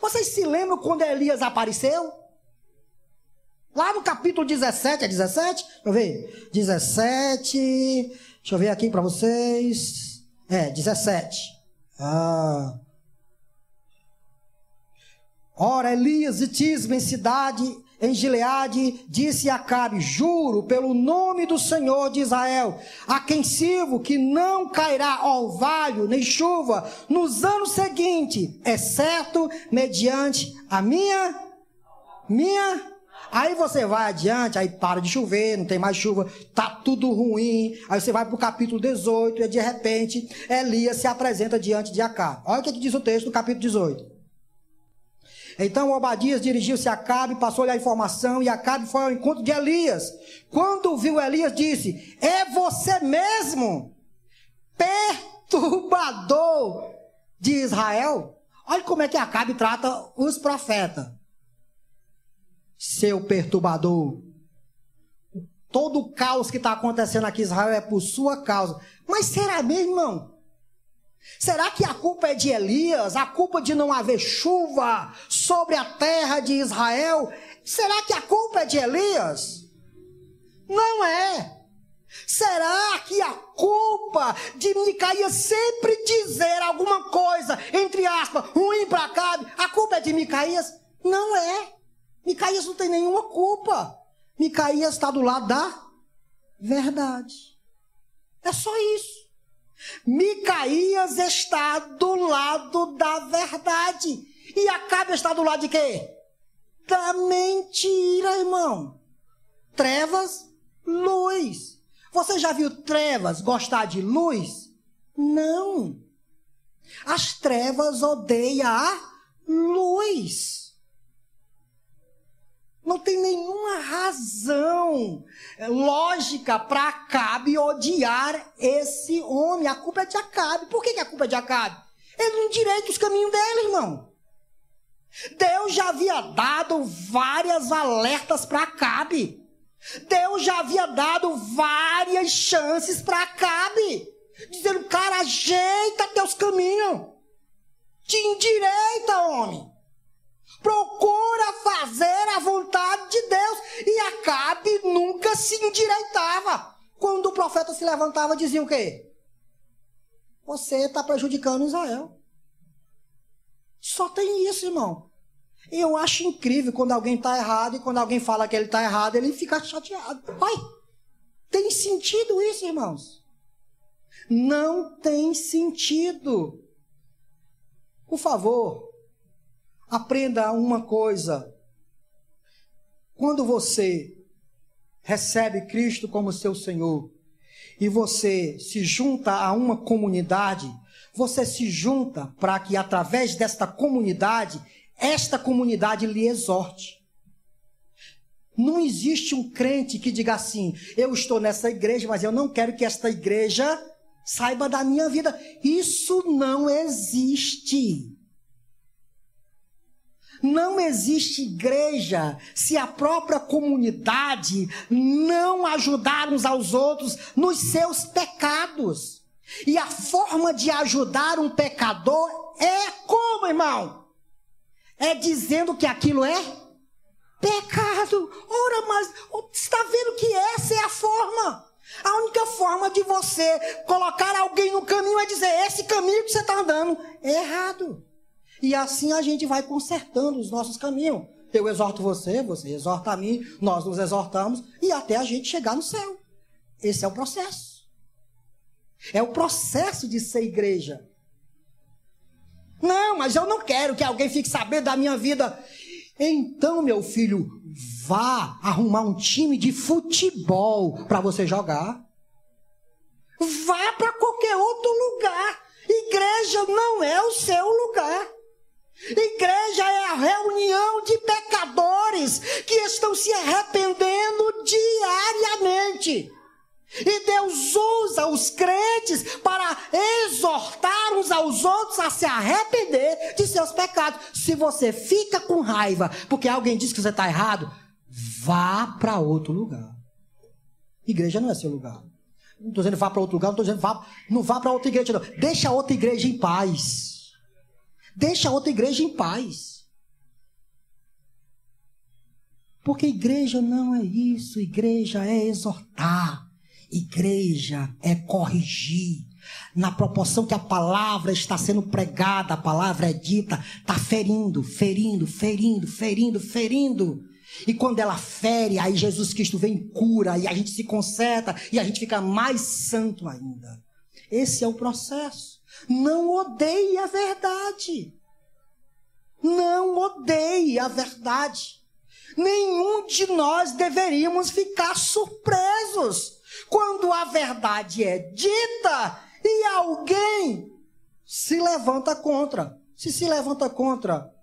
Vocês se lembram quando Elias apareceu? Lá no capítulo 17, é 17? Deixa eu ver. 17, deixa eu ver aqui para vocês. 17. Ora, Elias de Tisbe, em Gileade, disse a Acabe: juro pelo nome do Senhor de Israel, a quem sirvo, que não cairá orvalho nem chuva nos anos seguintes, exceto mediante a minha. Aí você vai adiante, aí para de chover, não tem mais chuva, tá tudo ruim. Aí você vai para o capítulo 18 e de repente Elias se apresenta diante de Acabe. Olha o que diz o texto do capítulo 18. Então Obadias dirigiu-se a Acabe, passou-lhe a informação, e Acabe foi ao encontro de Elias. Quando viu Elias, disse: é você mesmo, perturbador de Israel? Olha como é que Acabe trata os profetas. Seu perturbador. Todo o caos que está acontecendo aqui em Israel é por sua causa. Mas será mesmo, irmão? Será que a culpa é de Elias? A culpa de não haver chuva sobre a terra de Israel? Será que a culpa é de Elias? Não é. Será que a culpa de Micaías sempre dizer alguma coisa, entre aspas, ruim para Acabe, a culpa é de Micaías? Não é. Micaías não tem nenhuma culpa. Micaías está do lado da verdade. É só isso. Micaías está do lado da verdade. E Acabe está do lado de quê? Da mentira, irmão. Trevas, luz. Você já viu trevas gostar de luz? Não. As trevas odeiam a luz. Não tem nenhuma razão lógica para Acabe odiar esse homem. A culpa é de Acabe. Por que a culpa é de Acabe? Ele não endireita os caminhos dele, irmão. Deus já havia dado várias alertas para Acabe. Deus já havia dado várias chances para Acabe. Dizendo: cara, ajeita teus caminhos. Te endireita, homem. Procura fazer a vontade de Deus. E Acabe nunca se endireitava. Quando o profeta se levantava, dizia o quê? Você está prejudicando Israel. Só tem isso, irmão. E eu acho incrível quando alguém está errado, e quando alguém fala que ele está errado, ele fica chateado. Ai, tem sentido isso, irmãos? Não tem sentido. Por favor, aprenda uma coisa. Quando você recebe Cristo como seu Senhor e você se junta a uma comunidade, você se junta para que através desta comunidade, esta comunidade lhe exorte. Não existe um crente que diga assim: eu estou nessa igreja, mas eu não quero que esta igreja saiba da minha vida. Isso não existe. Não existe igreja se a própria comunidade não ajudar uns aos outros nos seus pecados. E a forma de ajudar um pecador é como, irmão? É dizendo que aquilo é pecado. Ora, mas você está vendo que essa é a forma. A única forma de você colocar alguém no caminho é dizer: esse caminho que você está andando é errado. E assim a gente vai consertando os nossos caminhos. Eu exorto você, você exorta a mim, nós nos exortamos e até a gente chegar no céu. Esse é o processo. É o processo de ser igreja. Não, mas eu não quero que alguém fique sabendo da minha vida. Então, meu filho, Vá arrumar um time de futebol para você jogar. Vá para qualquer outro lugar. Igreja não é o seu lugar. Igreja é a reunião de pecadores que estão se arrependendo diariamente. E Deus usa os crentes para exortar uns aos outros a se arrepender de seus pecados. Se você fica com raiva porque alguém diz que você está errado, vá para outro lugar. Igreja não é seu lugar. Não estou dizendo vá para outro lugar, não estou dizendo não vá para outra igreja, não. Deixa a outra igreja em paz. Deixa a outra igreja em paz. Porque igreja não é isso. Igreja é exortar. Igreja é corrigir. Na proporção que a palavra está sendo pregada, a palavra é dita, está ferindo. E quando ela fere, aí Jesus Cristo vem e cura, e a gente se conserta, e a gente fica mais santo ainda. Esse é o processo. Não odeie a verdade. Não odeie a verdade. Nenhum de nós deveríamos ficar surpresos quando a verdade é dita e alguém se levanta contra. Se levanta contra,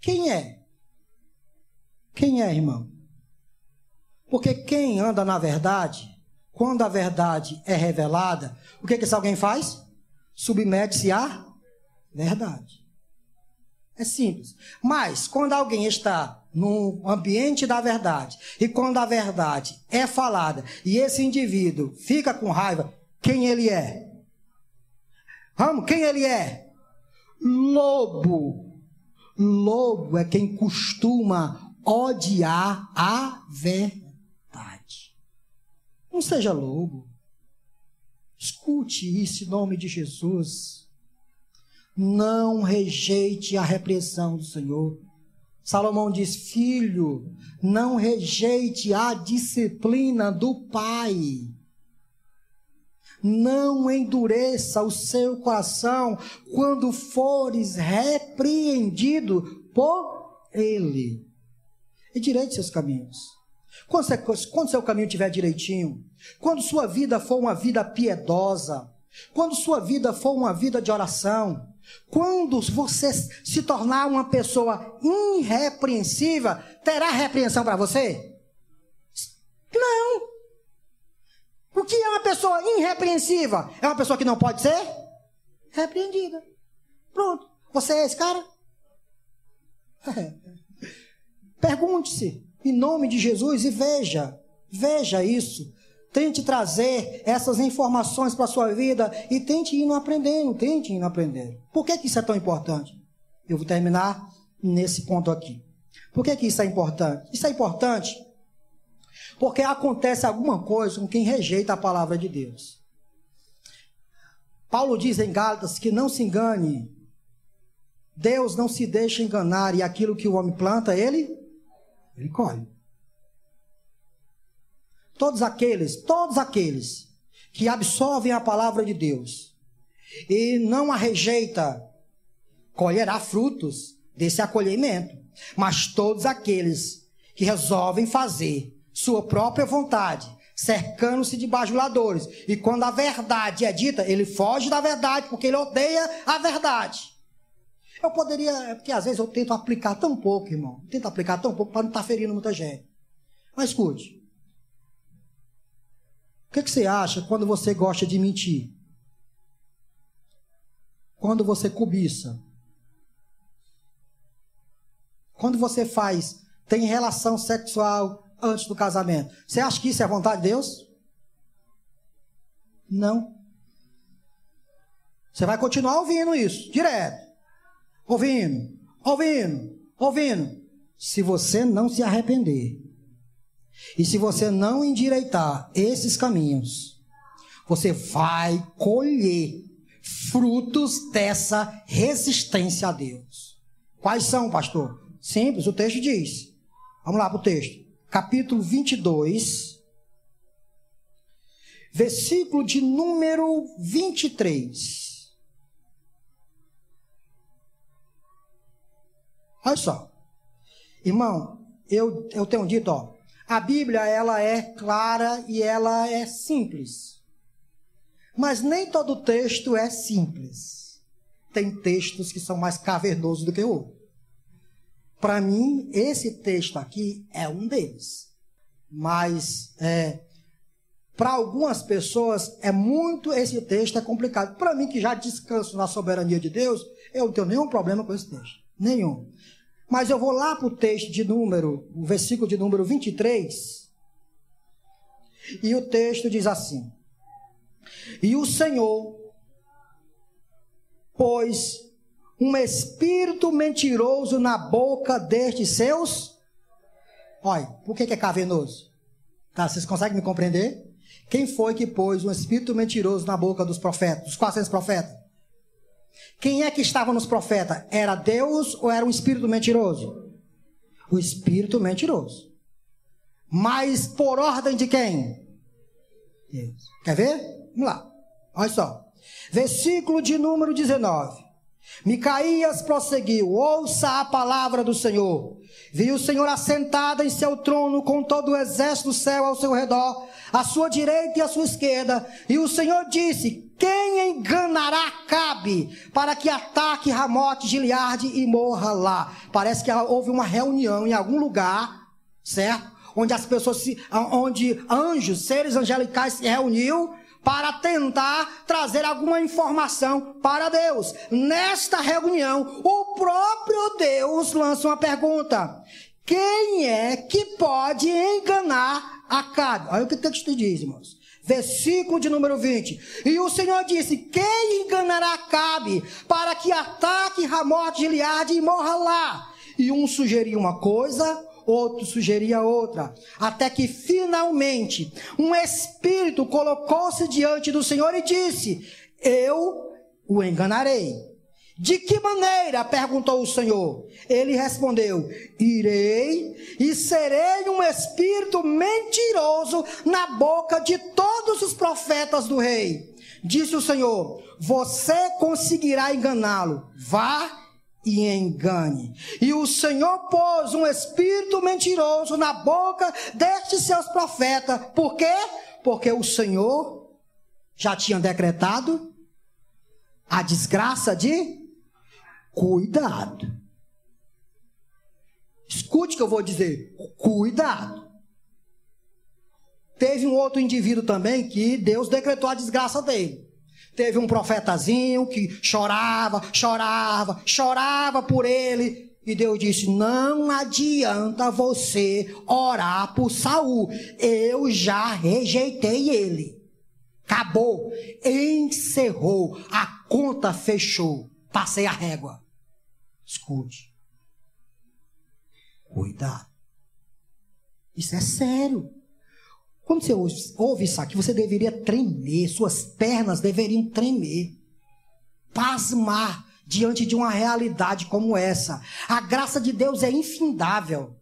quem é? Quem é, irmão? Porque quem anda na verdade, quando a verdade é revelada, o que esse alguém faz? Submete-se à verdade. É simples. Mas quando alguém está no ambiente da verdade, e quando a verdade é falada, e esse indivíduo fica com raiva, quem ele é? Vamos, quem ele é? Lobo. Lobo é quem costuma odiar a verdade. Não seja lobo. Escute isso em nome de Jesus. Não rejeite a repreensão do Senhor. Salomão diz: filho, não rejeite a disciplina do pai. Não endureça o seu coração quando fores repreendido por ele. E direite seus caminhos. Quando seu caminho estiver direitinho, quando sua vida for uma vida piedosa, quando sua vida for uma vida de oração, quando você se tornar uma pessoa irrepreensível, terá repreensão para você? Não. O que é uma pessoa irrepreensível? É uma pessoa que não pode ser repreendida. Pronto. Você é esse cara? Pergunte-se em nome de Jesus e veja isso. Tente trazer essas informações para a sua vida e tente ir aprendendo. Por que isso é tão importante? Eu vou terminar nesse ponto aqui. Por que isso é importante? Isso é importante porque acontece alguma coisa com quem rejeita a palavra de Deus. Paulo diz em Gálatas que não se engane. Deus não se deixa enganar e aquilo que o homem planta, ele colhe. Todos aqueles que absorvem a palavra de Deus e não a rejeita, colherá frutos desse acolhimento. Mas todos aqueles que resolvem fazer sua própria vontade, cercando-se de bajuladores, e quando a verdade é dita, ele foge da verdade, porque ele odeia a verdade. Eu poderia, porque às vezes eu tento aplicar tão pouco, irmão, para não estar ferindo muita gente. Mas escute. O que você acha quando você gosta de mentir? Quando você cobiça? Quando você tem relação sexual antes do casamento? Você acha que isso é a vontade de Deus? Não. Você vai continuar ouvindo isso, direto. Ouvindo. Se você não se arrepender, e se você não endireitar esses caminhos, você vai colher frutos dessa resistência a Deus. Quais são, pastor? Simples, o texto diz. Vamos lá para o texto. Capítulo 22, versículo de número 23. Olha só. Irmão, eu tenho dito, ó, a Bíblia ela é clara e ela é simples. Mas nem todo texto é simples. Tem textos que são mais cavernosos do que o outro. Para mim, esse texto aqui é um deles. Mas para algumas pessoas esse texto é complicado. Para mim, que já descanso na soberania de Deus, eu não tenho nenhum problema com esse texto. Nenhum. Mas eu vou lá para o texto o versículo de número 23. E o texto diz assim: E o Senhor pôs um espírito mentiroso na boca destes seus... Olha, por que é cavernoso? Tá, vocês conseguem me compreender? Quem foi que pôs um espírito mentiroso na boca dos profetas, dos 400 profetas? Quem é que estava nos profetas? Era Deus ou era um espírito mentiroso? O espírito mentiroso. Mas por ordem de quem? Deus. Quer ver? Vamos lá. Olha só. Versículo de número 19. Micaías prosseguiu: ouça a palavra do Senhor. Viu o Senhor assentado em seu trono, com todo o exército do céu ao seu redor, à sua direita e à sua esquerda. E o Senhor disse: quem enganará Acabe, para que ataque Ramote Gileade e morra lá? Parece que houve uma reunião em algum lugar, certo? Onde as pessoas, onde anjos, seres angelicais se reuniu para tentar trazer alguma informação para Deus. Nesta reunião, o próprio Deus lança uma pergunta: quem é que pode enganar Acabe? Olha o que o texto diz, irmãos. Versículo de número 20. E o Senhor disse: quem enganará Acabe, para que ataque Ramote Gileade e morra lá? E um sugeria uma coisa, outro sugeria outra, até que finalmente um espírito colocou-se diante do Senhor e disse: eu o enganarei. De que maneira? Perguntou o Senhor. Ele respondeu: irei e serei um espírito mentiroso na boca de todos os profetas do rei. Disse o Senhor: você conseguirá enganá-lo. Vá e engane. E o Senhor pôs um espírito mentiroso na boca destes seus profetas. Por quê? Porque o Senhor já tinha decretado a desgraça de... Cuidado. Escute o que eu vou dizer. Cuidado. Teve um outro indivíduo também que Deus decretou a desgraça dele. Teve um profetazinho que chorava por ele. E Deus disse: não adianta você orar por Saul. Eu já rejeitei ele. Acabou. Encerrou. A conta fechou. Passei a régua. Escute. Cuidado. Isso é sério. Quando você ouve isso aqui, você deveria tremer, suas pernas deveriam tremer, pasmar diante de uma realidade como essa. A graça de Deus é infindável.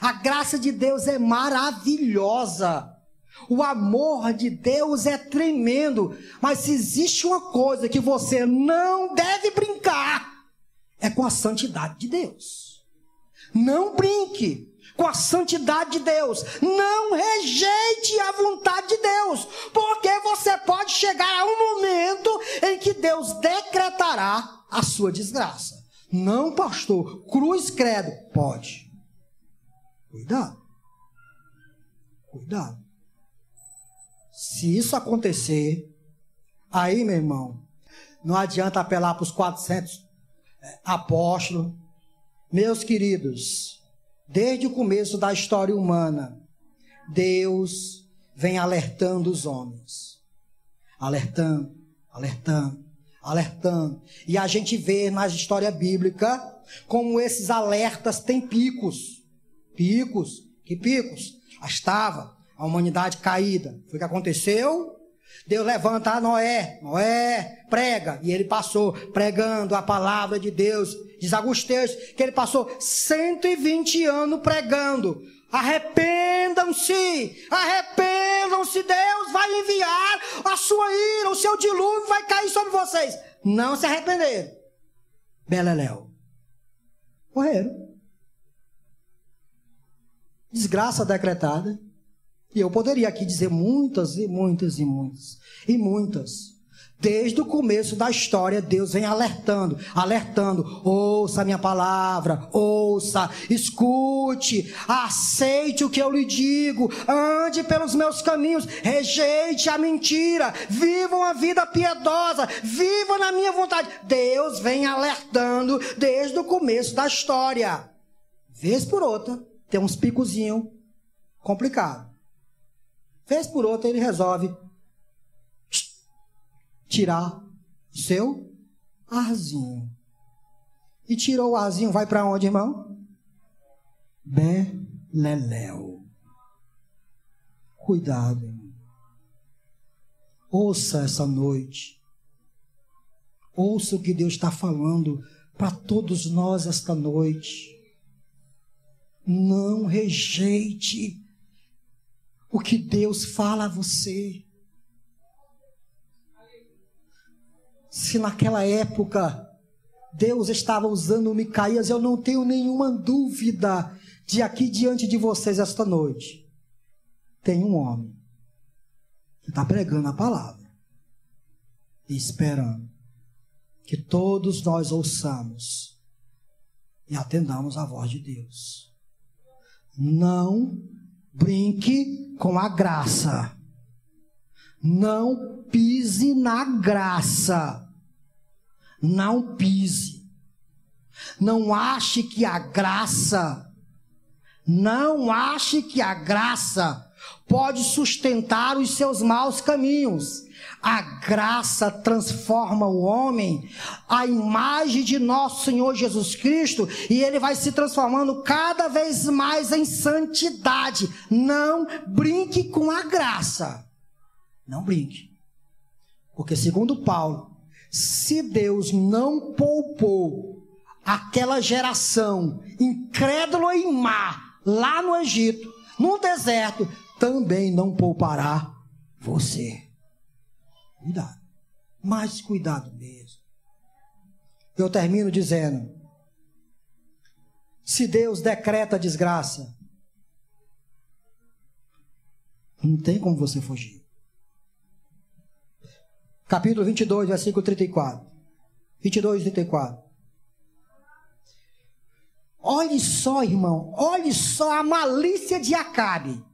A graça de Deus é maravilhosa. O amor de Deus é tremendo. Mas se existe uma coisa que você não deve brincar, é com a santidade de Deus. Não brinque com a santidade de Deus. Não rejeite a vontade de Deus, porque você pode chegar a um momento em que Deus decretará a sua desgraça. Não, pastor, cruz credo. Pode. Cuidado. Cuidado. Se isso acontecer, aí, meu irmão, não adianta apelar para os 400 apóstolos. Meus queridos, desde o começo da história humana, Deus vem alertando os homens. Alertando, alertando, alertando. E a gente vê na história bíblica como esses alertas têm picos. Picos. Que picos? Estava a humanidade caída. Foi o que aconteceu. Deus levanta Noé. Noé, prega. E ele passou pregando a palavra de Deus. Diz Agostinhos que ele passou 120 anos pregando. Arrependam-se. Arrependam-se. Deus vai enviar a sua ira. O seu dilúvio vai cair sobre vocês. Não se arrependeram. Beleléu. Morreram. desgraça decretada. E eu poderia aqui dizer muitas e muitas e muitas e muitas. Desde o começo da história, Deus vem alertando, ouça a minha palavra, ouça, escute, aceite o que eu lhe digo, ande pelos meus caminhos, rejeite a mentira, viva uma vida piedosa, viva na minha vontade. Deus vem alertando desde o começo da história. Vez por outra, tem uns picozinhos complicados. Vez por outra, ele resolve tirar o seu arzinho. E tirou o arzinho, vai para onde, irmão? Beleléu. Cuidado, irmão. Ouça essa noite. Ouça o que Deus está falando para todos nós esta noite. Não rejeite o que Deus fala a você. Se naquela época Deus estava usando Micaías, eu não tenho nenhuma dúvida de aqui diante de vocês esta noite tem um homem que está pregando a palavra e esperando que todos nós ouçamos e atendamos a voz de Deus. Não brinque com a graça. Não pise na graça. Não pise. Não ache que a graça pode sustentar os seus maus caminhos. A graça transforma o homem à imagem de nosso Senhor Jesus Cristo e ele vai se transformando cada vez mais em santidade. Não brinque com a graça. Não brinque. Porque segundo Paulo, se Deus não poupou aquela geração incrédula e má lá no Egito, no deserto, também não poupará você. Cuidado. Mais cuidado mesmo. Eu termino dizendo, se Deus decreta desgraça, não tem como você fugir. Capítulo 22, versículo 34. 22 e 34. Olhe só, irmão, olhe só a malícia de Acabe.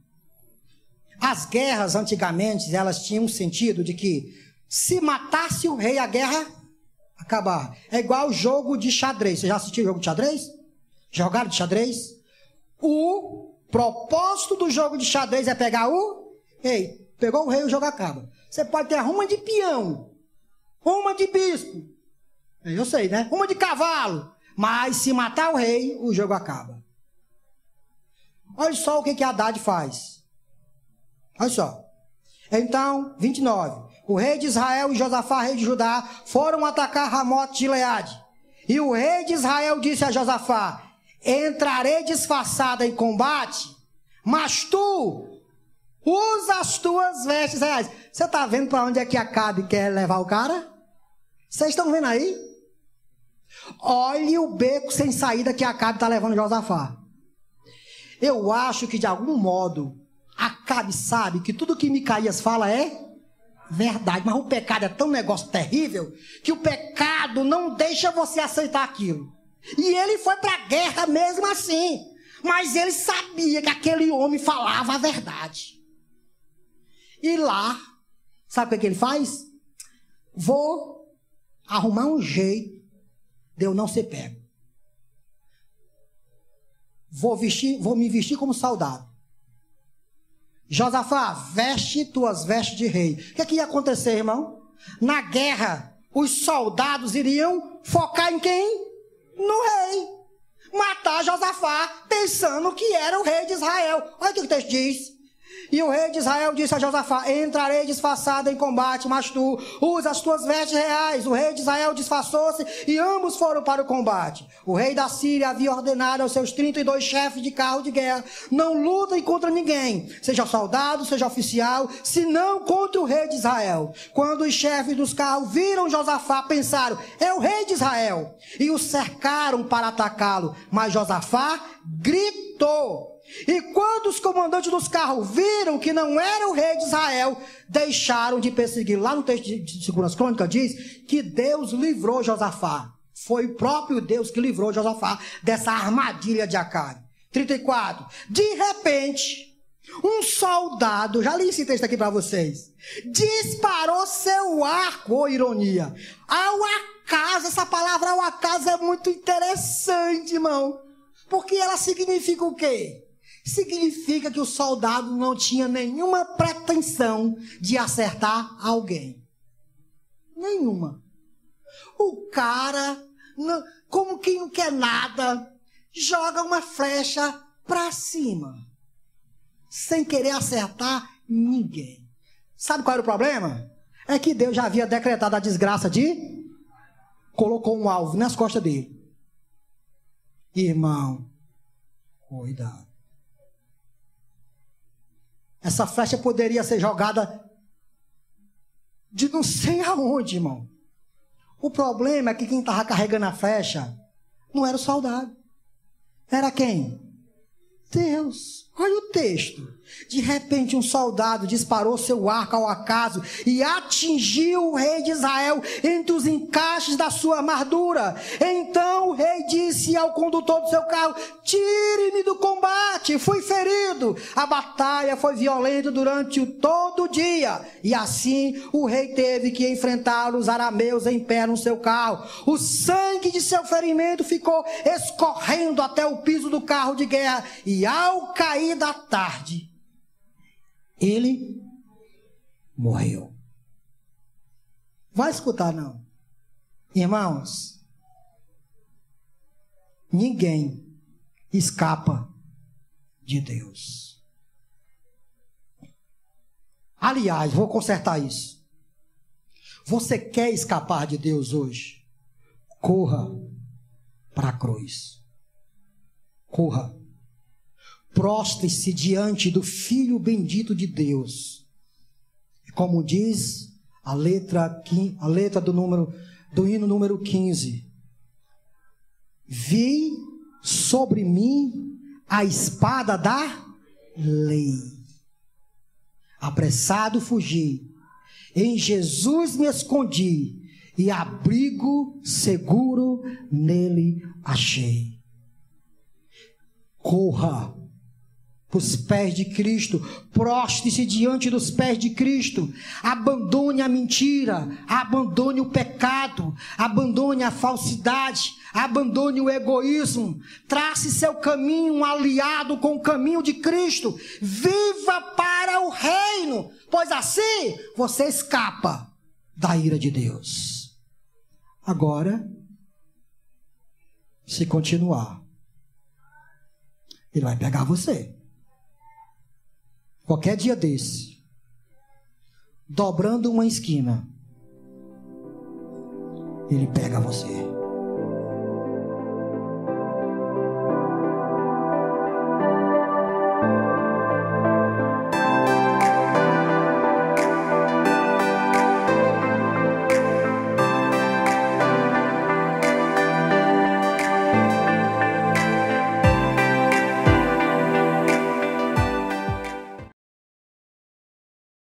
As guerras, antigamente, elas tinham um sentido de que se matasse o rei, a guerra acabava. É igual o jogo de xadrez. Você já assistiu o jogo de xadrez? Jogaram de xadrez? O propósito do jogo de xadrez é pegar o rei. Pegou o rei, o jogo acaba. Você pode ter uma de peão, uma de bispo. Eu sei, né? Uma de cavalo. Mas se matar o rei, o jogo acaba. Olha só o que Haddad faz. Olha só. Então, 29. O rei de Israel e Josafá, rei de Judá, foram atacar Ramote de Gileade. E o rei de Israel disse a Josafá: entrarei disfarçada em combate, mas tu usa as tuas vestes reais. Você está vendo para onde é que Acabe quer levar o cara? Vocês estão vendo aí? Olhe o beco sem saída que Acabe está levando Josafá. Eu acho que de algum modo Acabe sabe que tudo que Micaías fala é verdade, mas o pecado é tão negócio terrível que o pecado não deixa você aceitar aquilo. E ele foi para a guerra mesmo assim, mas ele sabia que aquele homem falava a verdade. E lá, sabe o que ele faz? Vou arrumar um jeito de eu não ser pego. Vou me vestir como soldado. Josafá, veste tuas vestes de rei. O que ia acontecer, irmão? Na guerra, os soldados iriam focar em quem? No rei. Matar Josafá, pensando que era o rei de Israel. Olha o que o texto diz. E o rei de Israel disse a Josafá: entrarei disfarçado em combate, mas tu usa as tuas vestes reais. O rei de Israel disfarçou-se e ambos foram para o combate. O rei da Síria havia ordenado aos seus 32 chefes de carro de guerra: não lutem contra ninguém, seja soldado, seja oficial, senão contra o rei de Israel. Quando os chefes dos carros viram Josafá, pensaram: é o rei de Israel, e o cercaram para atacá-lo. Mas Josafá gritou: E quando os comandantes dos carros viram que não era o rei de Israel, deixaram de perseguir. Lá no texto de 2 Crônicas diz que Deus livrou Josafá. Foi o próprio Deus que livrou Josafá dessa armadilha de Acabe. 34. De repente, um soldado, já li esse texto aqui para vocês, disparou seu arco, ou ironia, ao acaso. Essa palavra ao acaso é muito interessante, irmão, porque ela significa o quê? Significa que o soldado não tinha nenhuma pretensão de acertar alguém. Nenhuma. O cara, como quem não quer nada, joga uma flecha para cima, sem querer acertar ninguém. Sabe qual era o problema? É que Deus já havia decretado a desgraça colocou um alvo nas costas dele. Irmão, cuidado. Essa flecha poderia ser jogada de não sei aonde, irmão. O problema é que quem estava carregando a flecha não era o soldado. Era quem? Deus. Olha o texto. De repente um soldado disparou seu arco ao acaso e atingiu o rei de Israel entre os encaixes da sua armadura. Então o rei disse ao condutor do seu carro: tire-me do combate, fui ferido. A batalha foi violenta durante todo o dia, e assim o rei teve que enfrentar os arameus em pé no seu carro. O sangue de seu ferimento ficou escorrendo até o piso do carro de guerra, e ao cair da tarde, ele morreu. Vai escutar, não. Irmãos, ninguém escapa de Deus. Aliás, vou consertar isso. Você quer escapar de Deus hoje? Corra para a cruz. Corra. Prostre-se diante do Filho bendito de Deus. Como diz a letra do hino número 15. Vi sobre mim a espada da lei. Apressado fugi. Em Jesus me escondi, e abrigo seguro nele achei. Corra para os pés de Cristo, prostre-se diante dos pés de Cristo, abandone a mentira, abandone o pecado, abandone a falsidade, abandone o egoísmo, trace seu caminho aliado com o caminho de Cristo, viva para o reino, pois assim você escapa da ira de Deus. Agora, se continuar, ele vai pegar você. Qualquer dia desse, dobrando uma esquina, ele pega você.